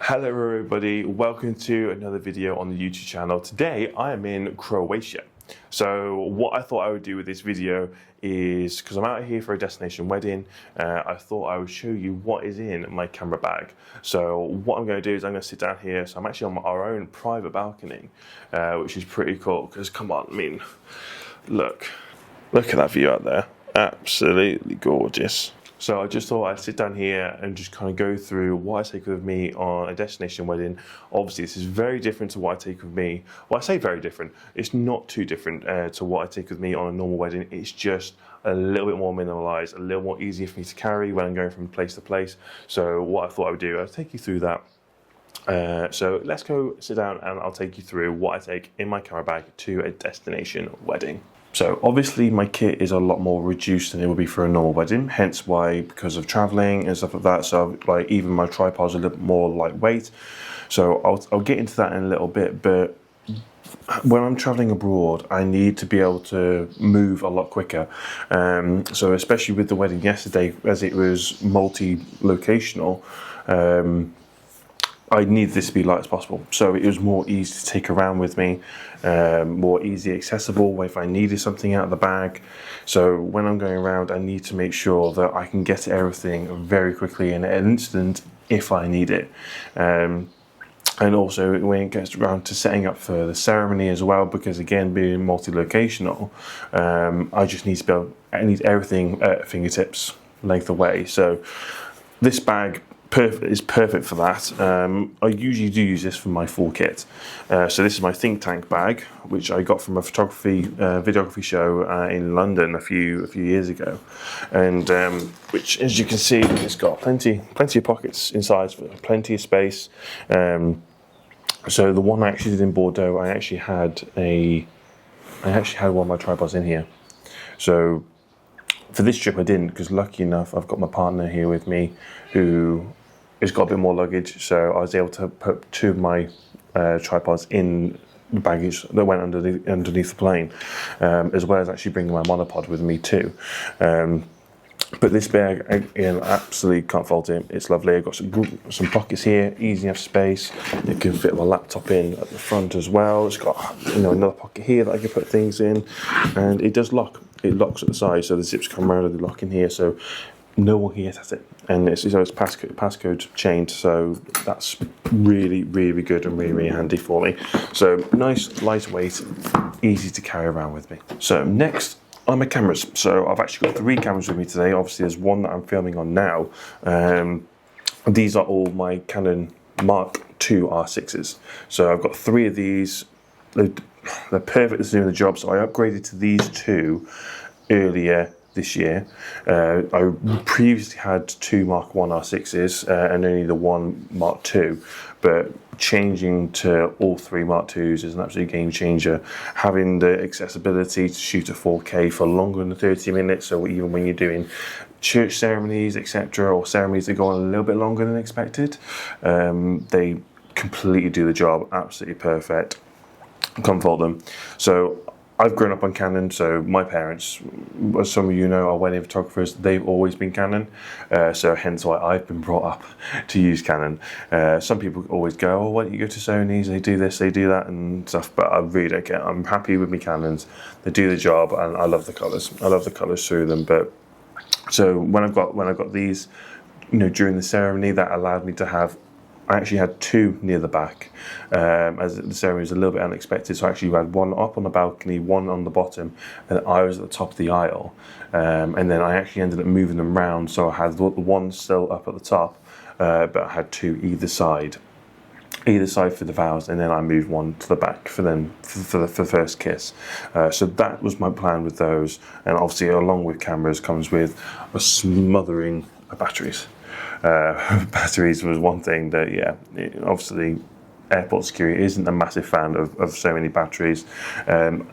Hello everybody, welcome to another video on the YouTube channel. Today I am in Croatia. So what I thought I would do with this video is, because I'm out here for a destination wedding, I thought I would show you what is in my camera bag. So what I'm going to do is I'm going to sit down here. So I'm actually on our own private balcony, which is pretty cool because come on, I mean, look at that view out there. Absolutely gorgeous. So I just thought I'd sit down here and just kind of go through what I take with me on a destination wedding. Obviously, this is very different to what I take with me. Well, I say very different. It's not too different to what I take with me on a normal wedding. It's just a little bit more minimalized, a little more easier for me to carry when I'm going from place to place. So what I thought I would do, I'll take you through that. So let's go sit down and I'll take you through what I take in my camera bag to a destination wedding. So obviously my kit is a lot more reduced than it would be for a normal wedding, hence why, because of traveling and stuff like that, so like even my tripod's a little more lightweight. So I'll get into that in a little bit, but when I'm traveling abroad, I need to be able to move a lot quicker. So especially with the wedding yesterday, as it was multi-locational, I needed this to be light as possible, so it was more easy to take around with me, more easy accessible if I needed something out of the bag. So when I'm going around, I need to make sure that I can get everything very quickly in an instant if I need it. And also when it gets around to setting up for the ceremony as well, because again, being multi-locational, I just need to be able, I need everything at fingertips length away. So this bag is perfect for that. I usually do use this for my full kit. So this is my think tank bag, which I got from a videography show in London a few years ago, and which, as you can see, it's got plenty of pockets inside, plenty of space. So the one I actually did in Bordeaux, I actually had one of my tripods in here. So for this trip I didn't, because lucky enough I've got my partner here with me who has got a bit more luggage, so I was able to put two of my tripods in the baggage that went underneath the plane, as well as actually bringing my monopod with me too. But this bag, again, absolutely can't fault it. It's lovely. I've got some pockets here, easy enough space. It can fit my laptop in at the front as well. It's got another pocket here that I can put things in, and it does lock. It locks at the side, so the zips come around and they lock in here, so no one can get at it. And it's passcode chained, so that's really good and really handy for me. So nice, lightweight, easy to carry around with me. So next are my cameras. So I've actually got 3 cameras with me today. Obviously there's one that I'm filming on now. These are all my Canon Mark II R6s. So I've got 3 of these. They're perfect at doing the job, so I upgraded to these 2 earlier this year. I previously had 2 Mark I R6s and only the 1 Mark II, but changing to all 3 Mark IIs is an absolute game changer. Having the accessibility to shoot at 4K for longer than 30 minutes, so even when you're doing church ceremonies, etc., or ceremonies that go on a little bit longer than expected, they completely do the job. Absolutely perfect. Can't fault them. So I've grown up on Canon, so my parents, as some of you know, are wedding photographers. They've always been Canon, so hence why I've been brought up to use Canon. Some people always go, oh, why don't you go to Sony's? They do this, they do that and stuff, but I really don't care. I'm happy with my Canons. They do the job, and I love the colours. I love the colours through them. But so when I got these, during the ceremony, that allowed me to have, I actually had 2 near the back, as the ceremony was a little bit unexpected. So I actually had 1 up on the balcony, 1 on the bottom, and I was at the top of the aisle. And then I actually ended up moving them round, so I had the 1 still up at the top, but I had 2 either side for the vows, and then I moved 1 to the back for the first kiss. So that was my plan with those, and obviously along with cameras comes with a smothering of batteries. Batteries was one thing that, obviously airport security isn't a massive fan of so many batteries.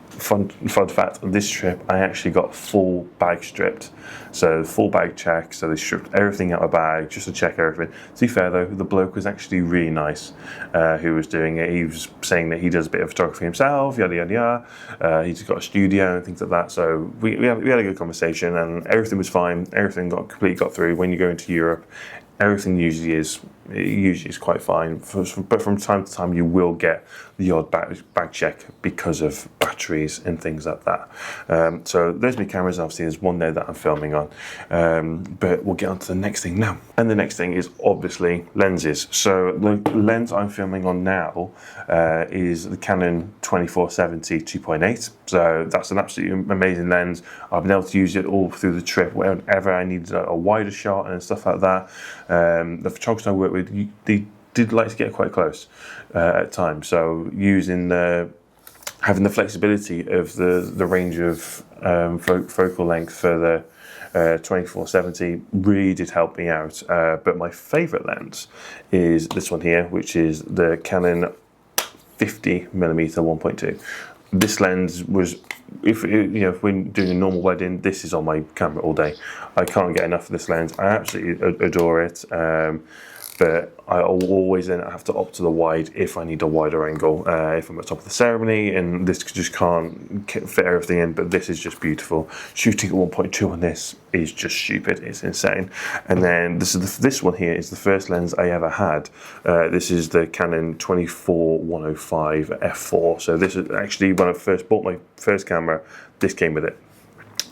Fun fact, on this trip I actually got full bag stripped, so full bag check, so they stripped everything out of the bag just to check everything. To be fair though, the bloke was actually really nice who was doing it. He was saying that he does a bit of photography himself, yada yada yada. He's got a studio and things like that, so we had a good conversation and everything was fine. Everything completely got through. When you go into Europe, everything usually is it usually is quite fine. But from time to time, you will get the odd bag check because of batteries and things like that. So there's my cameras. Obviously, there's one there that I'm filming on. But we'll get on to the next thing now. And the next thing is obviously lenses. So the lens I'm filming on now is the Canon 2470 2.8. So that's an absolutely amazing lens. I've been able to use it all through the trip whenever I needed a wider shot and stuff like that. The photographers I work with, they did like to get quite close at times. So using having the flexibility of the range of focal length for the 2470 really did help me out. But my favourite lens is this one here, which is the Canon 50mm 1.2. This lens was, if we're doing a normal wedding, this is on my camera all day. I can't get enough of this lens. I absolutely adore it. But I always then have to opt to the wide if I need a wider angle. If I'm at the top of the ceremony and this just can't fit everything in, but this is just beautiful. Shooting at 1.2 on this is just stupid. It's insane. And then this one here is the first lens I ever had. This is the Canon 24-105 f4. So this is actually when I first bought my first camera, this came with it.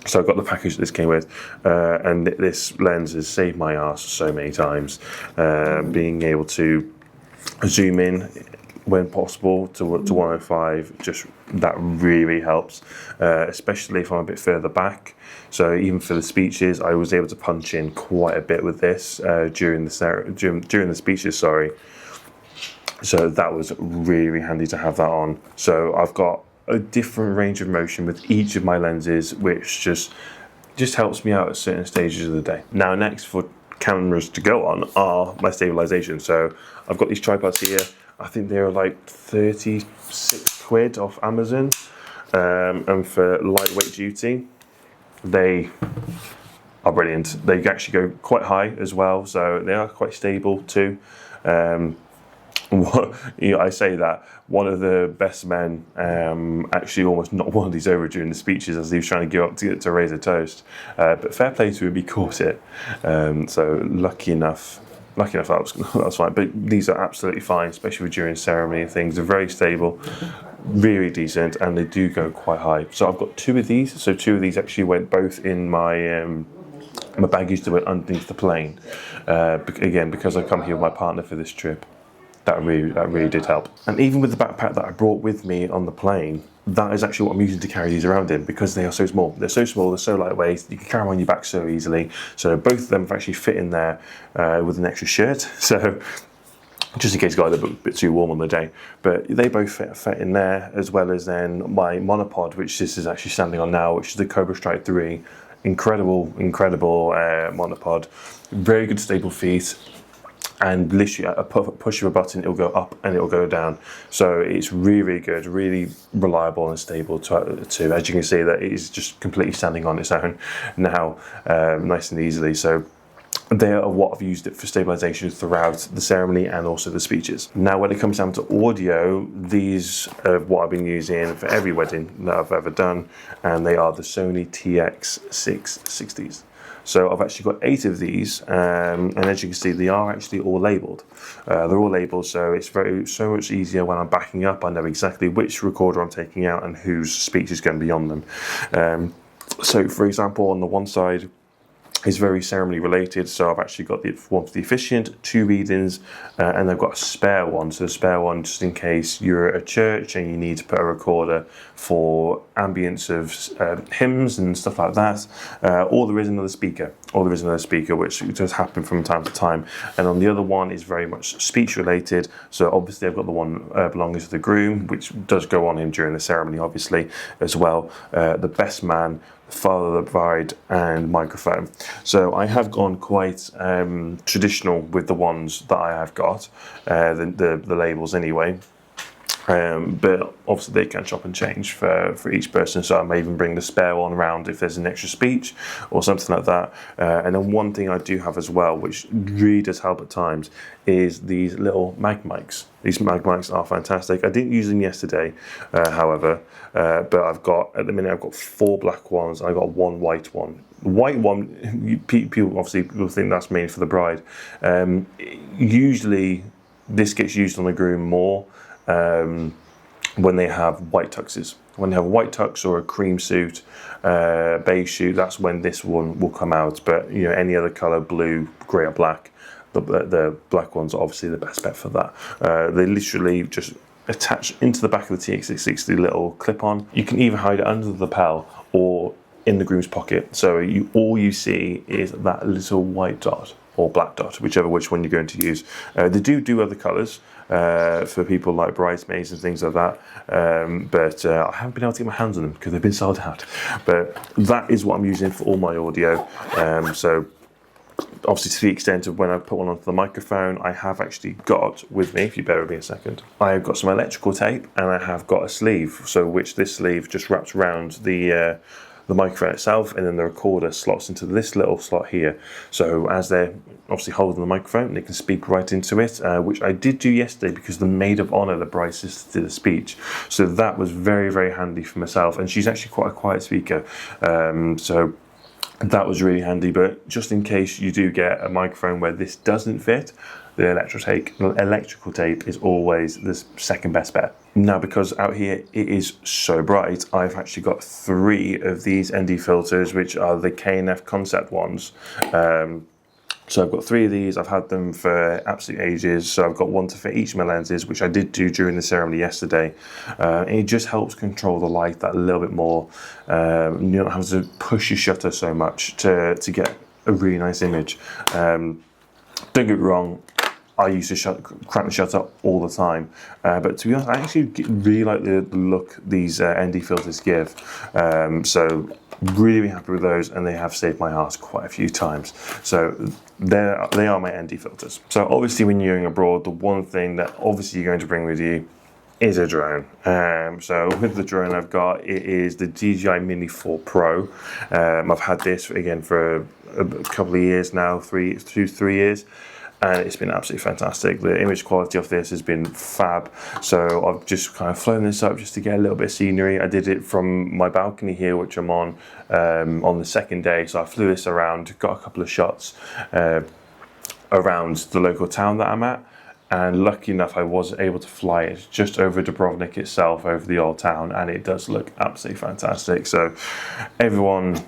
So I got the package that this came with, and this lens has saved my ass so many times. Being able to zoom in when possible to 105, just that really helps, especially if I'm a bit further back. So even for the speeches, I was able to punch in quite a bit with this during the speeches. Sorry. So that was really handy to have that on. So I've got a different range of motion with each of my lenses, which just helps me out at certain stages of the day. Now, next for cameras to go on are my stabilization. So I've got these tripods here. I think they're like 36 quid off Amazon, and for lightweight duty, they are brilliant. They actually go quite high as well, so they are quite stable too. I say that one of the best men actually almost knocked one of these over during the speeches as he was trying to go up to raise a toast. But fair play to him, he caught it. So lucky enough that was fine. But these are absolutely fine, especially during ceremony and things. They're very stable, really decent, and they do go quite high. So I've got two of these. So two of these actually went both in my my baggage that went underneath the plane. Again, because I come here with my partner for this trip. That really did help. And even with the backpack that I brought with me on the plane, that is actually what I'm using to carry these around in, because they are so small. They're so small, they're so lightweight, you can carry them on your back so easily. So both of them have actually fit in there with an extra shirt. So just in case it got a bit too warm on the day. But they both fit in there, as well as then my monopod, which this is actually standing on now, which is the Cobra Strike 3. Incredible monopod. Very good stable feet. And literally at a push of a button, it'll go up and it'll go down. So it's really good, really reliable and stable too. As you can see, that it is just completely standing on its own now, nice and easily. So they are what I've used it for stabilization throughout the ceremony and also the speeches. Now, when it comes down to audio, these are what I've been using for every wedding that I've ever done, and they are the Sony TX660s. So I've actually got 8 of these, and as you can see, they are actually all labelled. They're all labelled, so it's so much easier when I'm backing up. I know exactly which recorder I'm taking out and whose speech is going to be on them. So, for example, on the one side, is very ceremony related, so I've actually got the one for the officiant, 2 readings, and I've got a spare one. So a spare one just in case you're at a church and you need to put a recorder for ambience of hymns and stuff like that. Or there is another speaker. Which does happen from time to time. And on the other one is very much speech related. So obviously I've got the one belonging to the groom, which does go on him during the ceremony, obviously as well. The best man, father of the bride, and microphone. So I have gone quite traditional with the ones that I have got, the labels anyway. But obviously they can chop and change for each person, so I may even bring the spare one around if there's an extra speech or something like that. And then one thing I do have as well, which really does help at times, is these little mag mics. These mag mics are fantastic. I didn't use them yesterday, however, but I've got, at the minute, I've got 4 black ones, and I've got 1 white one. The white one, people obviously will think that's made for the bride. Usually this gets used on the groom more when they have white tuxes. When they have a white tux or a cream suit, beige suit, that's when this one will come out. But you know, any other colour, blue, grey or black, the black ones are obviously the best bet for that. They literally just attach into the back of the TX660 little clip-on. You can either hide it under the lapel or in the groom's pocket. So all you see is that little white dot or black dot, which one you're going to use. They do other colours for people like bridesmaids and things like that, but I haven't been able to get my hands on them because they've been sold out. But that is what I'm using for all my audio. So obviously, to the extent of when I put one onto the microphone, I have actually got with me, if you bear with me a second, I have got some electrical tape and I have got a sleeve, so which this sleeve just wraps around the microphone itself, and then the recorder slots into this little slot here. So as they're obviously holding the microphone, they can speak right into it, which I did do yesterday because the maid of honour, the bride's sister, did a speech. So that was very, very handy for myself, and she's actually quite a quiet speaker. So that was really handy. But just in case you do get a microphone where this doesn't fit, the electrical tape is always the second best bet. Now, because out here it is so bright, I've actually got 3 of these ND filters, which are the K&F concept ones. So I've got 3 of these. I've had them for absolute ages. So I've got one to fit each of my lenses, which I did do during the ceremony yesterday. And it just helps control the light that little bit more. You don't have to push your shutter so much to get a really nice image. Don't get me wrong, I used to crank the shutter all the time, but to be honest, I actually really like the look these ND filters give. So really happy with those, and they have saved my ass quite a few times. So they are my ND filters. So obviously, when you're going abroad, the one thing that obviously you're going to bring with you is a drone. So with the drone I've got, it is the DJI Mini 4 Pro. I've had this again for a couple of years now, 2 to 3 years. And it's been absolutely fantastic. The image quality of this has been fab. So I've just kind of flown this up just to get a little bit of scenery. I did it from my balcony here, which I'm on the second day. So I flew this around, got a couple of shots around the local town that I'm at. And lucky enough, I was able to fly it just over Dubrovnik itself, over the old town. And it does look absolutely fantastic. So everyone,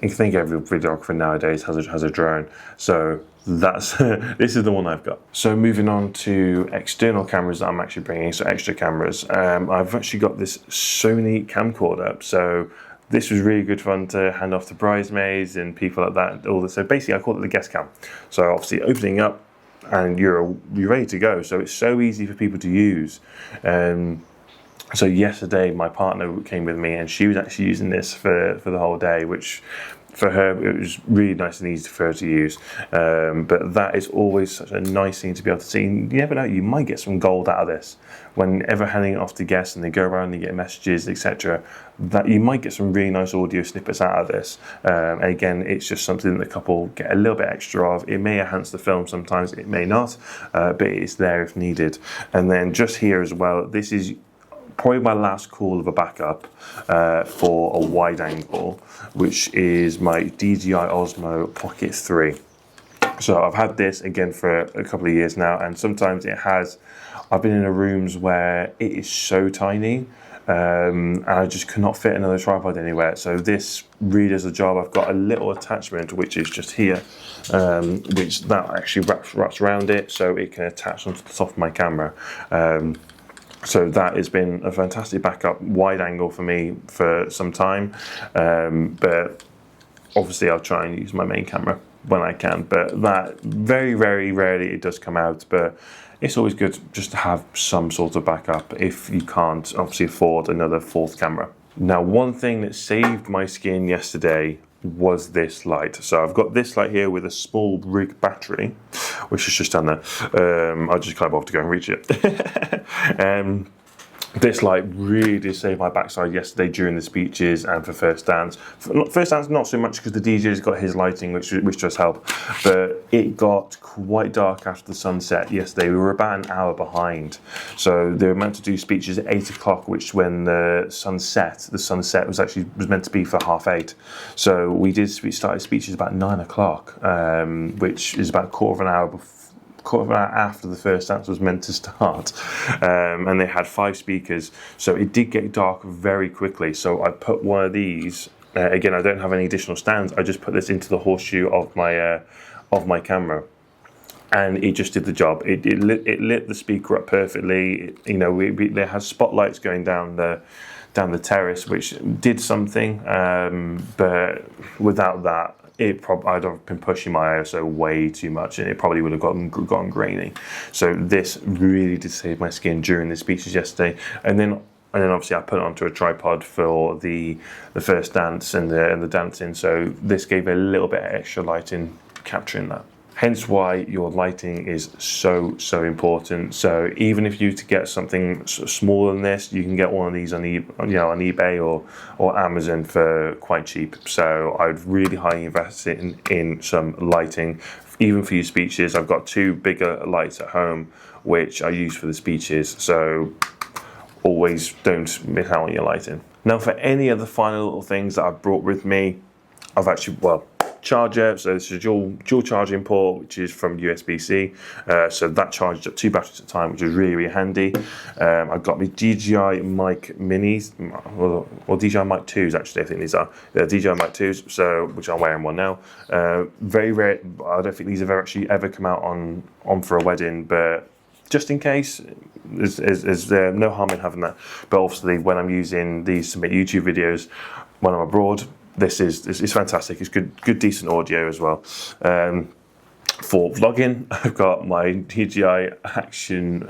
I think every videographer nowadays has a drone. So that's this is the one I've got. So moving on to external cameras that I'm actually bringing, so extra cameras. I've actually got this Sony camcorder. So this was really good fun to hand off to bridesmaids and people like that. So basically, I call it the guest cam. So obviously, opening up and you're ready to go. So it's so easy for people to use. So yesterday, my partner came with me, and she was actually using this for the whole day, which for her, it was really nice and easy for her to use. But that is always such a nice thing to be able to see. You never know, you might get some gold out of this. Whenever handing it off to guests and they go around and get messages, etc., that you might get some really nice audio snippets out of this. And again, it's just something that the couple get a little bit extra of. It may enhance the film sometimes, it may not, but it's there if needed. And then just here as well, this is probably my last call of a backup for a wide angle, which is my DJI Osmo Pocket 3. So I've had this again for a couple of years now, and sometimes I've been in rooms where it is so tiny, and I just could not fit another tripod anywhere. So this really does the job. I've got a little attachment which is just here, which that actually wraps around it, so it can attach onto the top of my camera. So that has been a fantastic backup wide angle for me for some time, but obviously I'll try and use my main camera when I can, but that very, very rarely it does come out, but it's always good just to have some sort of backup if you can't obviously afford another 4th camera. Now, one thing that saved my skin yesterday was this light. So I've got this light here with a small rig battery, which is just down there. I just can't bother to go and reach it. This light really did save my backside yesterday during the speeches and for first dance. First dance, not so much because the DJ's got his lighting, which does help, but it got quite dark after the sunset yesterday. We were about an hour behind. So they were meant to do speeches at 8 o'clock, which when the sunset was meant to be for 8:30. So we started speeches about 9 o'clock, which is about a quarter of an hour after the first dance was meant to start, and they had 5 speakers, so it did get dark very quickly. So I put one of these, again, I don't have any additional stands, I just put this into the horseshoe of my camera, and it just did the job. It lit the speaker up perfectly. They had spotlights going down the terrace, which did something, but without that, I'd have been pushing my ISO way too much, and it probably would have gotten grainy. So this really did save my skin during the speeches yesterday, and then obviously I put it onto a tripod for the first dance and the dancing. So this gave a little bit of extra lighting, capturing that. Hence why your lighting is so important. So even if you to get something smaller than this, you can get one of these on eBay or Amazon for quite cheap. So I'd really highly invest in some lighting, even for your speeches. I've got 2 bigger lights at home, which I use for the speeches. So always don't miss out on your lighting. Now, for any of the final little things that I've brought with me, I've actually, charger. So this is a dual charging port, which is from USB-C. So that charges up 2 batteries at a time, which is really handy. I've got my DJI mic minis, or DJI mic 2s actually, I think these are. They're DJI mic 2s, so, which I'm wearing one now. Very rare, I don't think these have actually ever come out on for a wedding, but just in case, there's no harm in having that. But obviously when I'm using these to make YouTube videos when I'm abroad, it's fantastic. It's good decent audio as well. For vlogging, I've got my DJI Action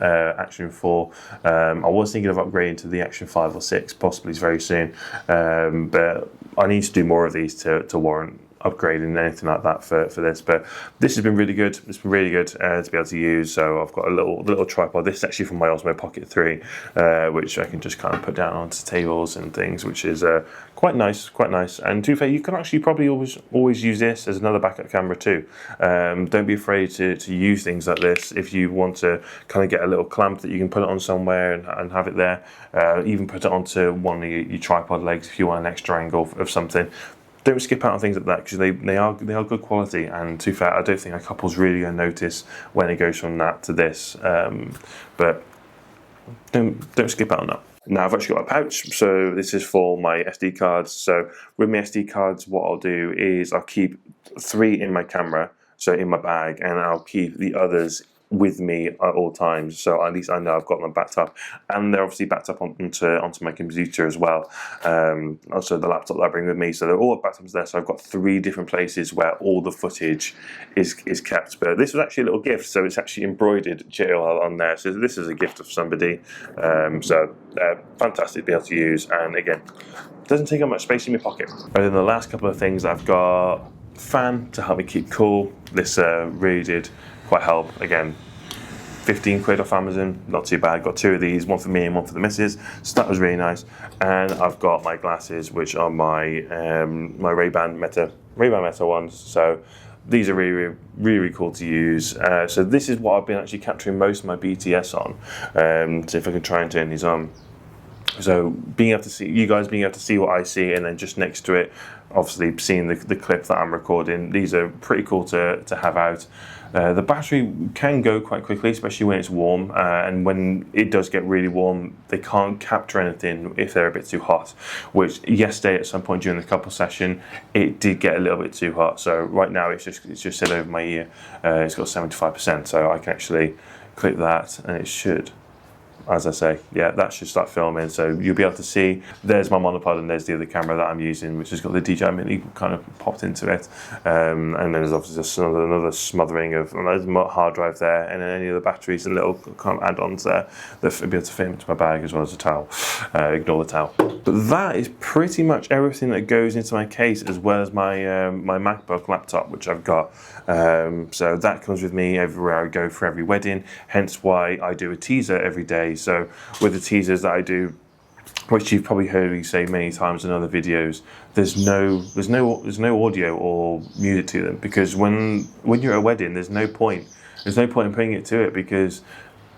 4. I was thinking of upgrading to the Action 5 or 6, possibly very soon. But I need to do more of these to warrant upgrading anything like that for this. But this has been really good. It's been really good to be able to use. So I've got a little tripod. This is actually from my Osmo Pocket 3, which I can just kind of put down onto tables and things, which is quite nice. And to be fair, you can actually probably always use this as another backup camera too. Don't be afraid to use things like this if you want to kind of get a little clamp that you can put it on somewhere and have it there. Even put it onto one of your tripod legs if you want an extra angle of something. Don't skip out on things like that, because they are good quality, and to be fair, I don't think a couple's really going to notice when it goes from that to this. But don't skip out on that. Now I've actually got a pouch, so this is for my SD cards. So with my SD cards, what I'll do is I'll keep 3 in my camera, so in my bag, and I'll keep the others with me at all times, so at least I know I've got them backed up, and they're obviously backed up onto my computer as well. Also the laptop that I bring with me, so they're all backed up there. So I've got 3 different places where all the footage is kept. But this was actually a little gift, so it's actually embroidered JL on there. So this is a gift of somebody. So fantastic to be able to use, and again, doesn't take up much space in my pocket. And then the last couple of things, I've got fan to help me keep cool. This really did quite help. Again, 15 quid off Amazon, not too bad. Got 2 of these, one for me and one for the missus, so that was really nice. And I've got my glasses, which are my my Ray-Ban Meta ones. So these are really cool to use. So this is what I've been actually capturing most of my BTS on. So if I can try and turn these on. So being able to see you guys, being able to see what I see, and then just next to it, obviously seeing the clip that I'm recording. These are pretty cool to have out. The battery can go quite quickly, especially when it's warm, and when it does get really warm, they can't capture anything if they're a bit too hot, which yesterday at some point during the couple session, it did get a little bit too hot. So right now it's just set over my ear. It's got 75%, so I can actually click that and it should as I say, yeah, that should start filming. So you'll be able to see, there's my monopod and there's the other camera that I'm using, which has got the DJI Mini kind of popped into it. And then there's obviously just another smothering of hard drive there, and then any of the batteries and little kind of add-ons there that will be able to fit into my bag, as well as a towel. Ignore the towel. But that is pretty much everything that goes into my case, as well as my my MacBook laptop, which I've got. So that comes with me everywhere I go for every wedding, hence why I do a teaser every day. So with the teasers that I do, which you've probably heard me say many times in other videos, there's no audio or music to them, because when you're at a wedding, there's no point in putting it to it, because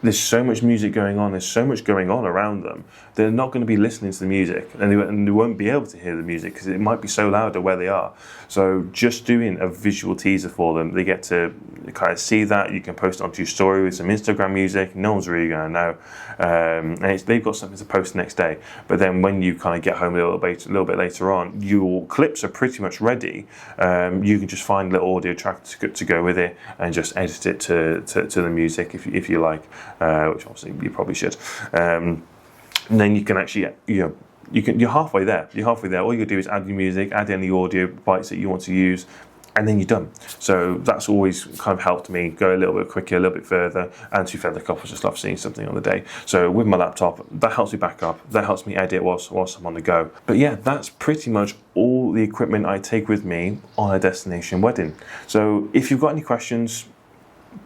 there's so much music going on, there's so much going on around them. They're not going to be listening to the music, and they won't be able to hear the music because it might be so loud at where they are. So just doing a visual teaser for them, they get to kind of see that. You can post it onto your story with some Instagram music. No one's really going to know, and they've got something to post the next day. But then when you kind of get home a little bit later on, your clips are pretty much ready. You can just find a little audio track to go with it, and just edit it to the music if you like. Which obviously you probably should. And then you can actually, you're halfway there. All you do is add your music, add any audio bites that you want to use, and then you're done. So that's always kind of helped me go a little bit quicker, a little bit further. And to be fair, the couples just love seeing something on the day. So with my laptop, that helps me back up. That helps me edit whilst I'm on the go. But yeah, that's pretty much all the equipment I take with me on a destination wedding. So if you've got any questions,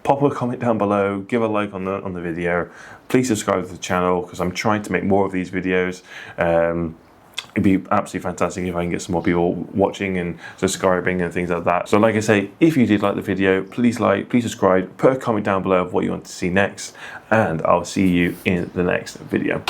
pop a comment down below, give a like on the video. Please subscribe to the channel, because I'm trying to make more of these videos. It'd be absolutely fantastic if I can get some more people watching and subscribing and things like that. So like I say, if you did like the video, please subscribe, put a comment down below of what you want to see next, and I'll see you in the next video.